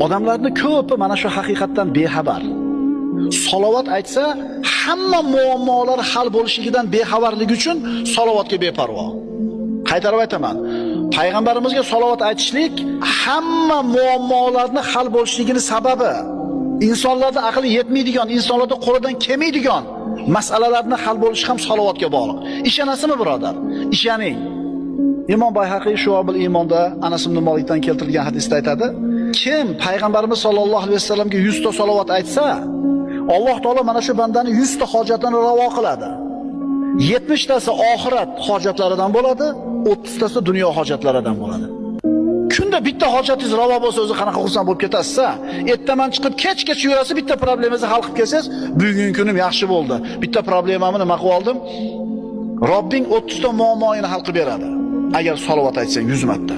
Odamlarning ko'pi mana shu haqiqatdan bexabar. Salovat aytsa, hamma muammolar hal bo'lishidan bexabarligi uchun salovatga beparvo. Qaytarib aytaman. Payg'ambarimizga salovat aytishlik hamma muammolarni hal bo'lishligini sababi. İnsanlarda aqli yetmaydigan, insonlarda qo'lidan kelmaydigan masalalarni hal bo'lishi ham salovatga bog'liq. Ishonasizmi, birodar? Ishoning. Imom Bayhaqiy Shu'abul Iymonda Anas ibn Malikdan keltirilgan hadisda aytadi: kim payg'ambarimiz sollallohu alayhi vasallamga 100 ta salovat aytsa, Alloh taolo mana shu bandani 100 ta hojatini ravo qiladi. 70 tasi oxirat hojatlaridan bo'ladi, 30 tasi dunyo hojatlaridan bo'ladi. Kunda bitta hojatingiz ravo bo'lsa, o'zi qanaqa xursand bo'lib ketasiz-a? Ertaman chiqib kech-kech yurasiz, bitta problemangizni hal qilib kelsangiz, bugungi kunim yaxshi bo'ldi. Bitta problemamni nima qilib oldim? Robbing 30 ta muammoini hal qilib beradi. Agar salovat aytsang 100 marta.